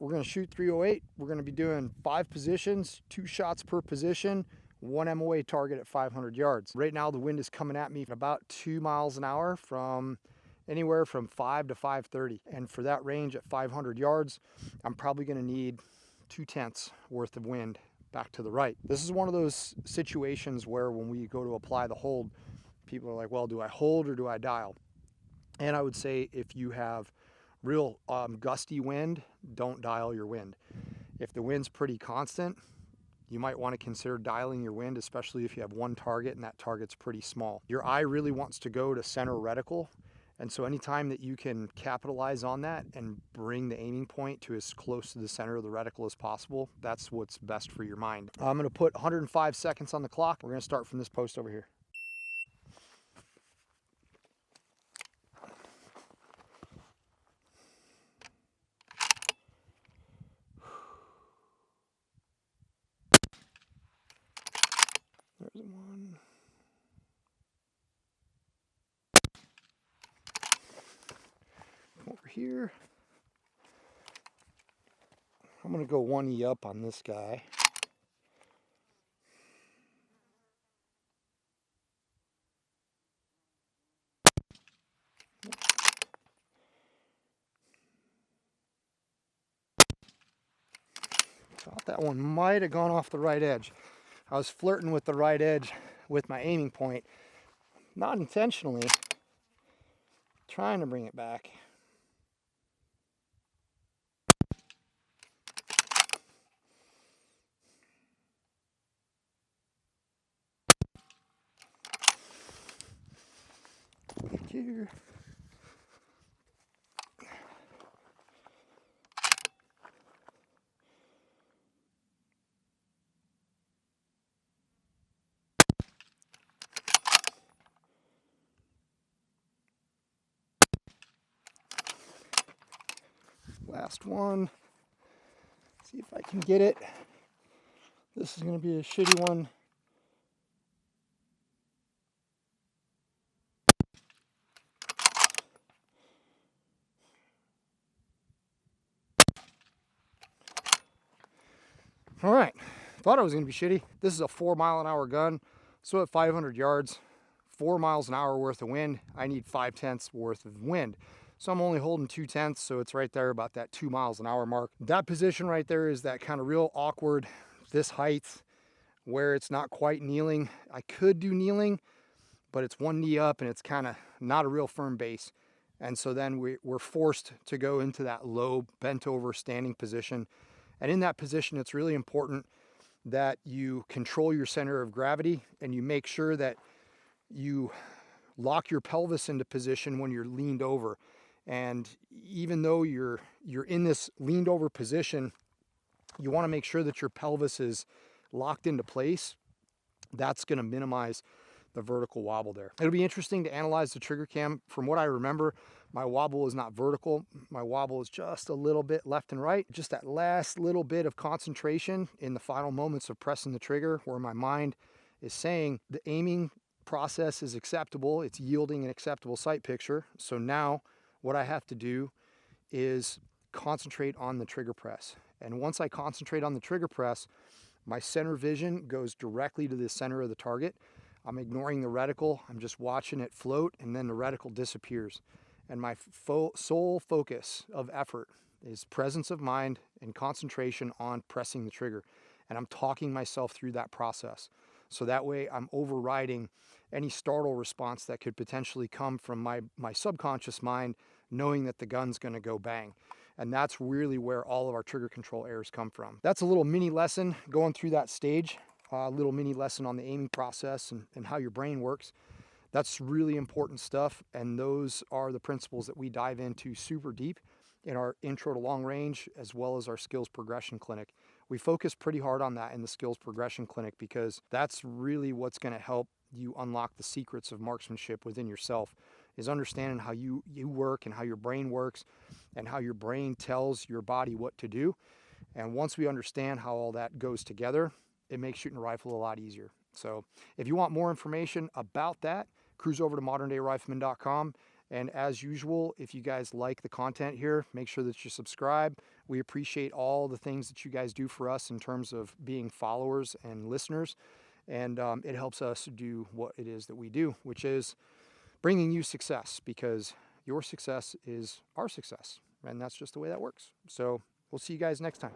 we're going to shoot 308. We're going to be doing 5 positions, 2 shots per position, 1 MOA target at 500 yards. Right now the wind is coming at me at about 2 miles an hour from anywhere from 5 to 5:30. And for that range at 500 yards, I'm probably going to need 2/10 worth of wind back to the right. This is one of those situations where when we go to apply the hold, people are like, well, do I hold or do I dial? And I would say if you have real gusty wind, don't dial your wind. If the wind's pretty constant, you might want to consider dialing your wind, especially if you have one target and that target's pretty small. Your eye really wants to go to center reticle. And so anytime that you can capitalize on that and bring the aiming point to as close to the center of the reticle as possible, that's what's best for your mind. I'm going to put 105 seconds on the clock. We're going to start from this post over here. There's one. Over here. I'm going to go 1E up on this guy. Thought that one might have gone off the right edge. I was flirting with the right edge with my aiming point, not intentionally, trying to bring it back. Here. Last one. See if I can get it. This is going to be a shitty one. All right, thought it was going to be shitty. This is a 4-mile-an-hour gun, so at 500 yards, 4 miles an hour worth of wind, I need 5/10 worth of wind. So I'm only holding 2/10, so it's right there about that 2 miles an hour mark. That position right there is that kind of real awkward, this height, where it's not quite kneeling. I could do kneeling, but it's 1 knee up and it's kind of not a real firm base. And so then we're forced to go into that low, bent over standing position. And in that position, it's really important that you control your center of gravity and you make sure that you lock your pelvis into position when you're leaned over. And even though you're in this leaned over position, you want to make sure that your pelvis is locked into place. That's going to minimize the vertical wobble there. It'll be interesting to analyze the trigger cam. From what I remember, my wobble is not vertical. My wobble is just a little bit left and right. Just that last little bit of concentration in the final moments of pressing the trigger where my mind is saying the aiming process is acceptable. It's yielding an acceptable sight picture. So now what I have to do is concentrate on the trigger press. And once I concentrate on the trigger press, my center vision goes directly to the center of the target. I'm ignoring the reticle. I'm just watching it float, and then the reticle disappears. And my sole focus of effort is presence of mind and concentration on pressing the trigger. And I'm talking myself through that process. So that way I'm overriding any startle response that could potentially come from my subconscious mind, knowing that the gun's going to go bang. And that's really where all of our trigger control errors come from. That's a little mini lesson going through that stage. A little mini lesson on the aiming process and how your brain works. That's really important stuff, and those are the principles that we dive into super deep in our intro to long range as well as our skills progression clinic. We focus pretty hard on that in the skills progression clinic because that's really what's going to help you unlock the secrets of marksmanship within yourself, is understanding how you work and how your brain works and how your brain tells your body what to do. And once we understand how all that goes together, it makes shooting a rifle a lot easier. So if you want more information about that, cruise over to moderndayRifleman.com. And as usual, if you guys like the content here, make sure that you subscribe. We appreciate all the things that you guys do for us in terms of being followers and listeners. And it helps us do what it is that we do, which is bringing you success, because your success is our success. And that's just the way that works. So we'll see you guys next time.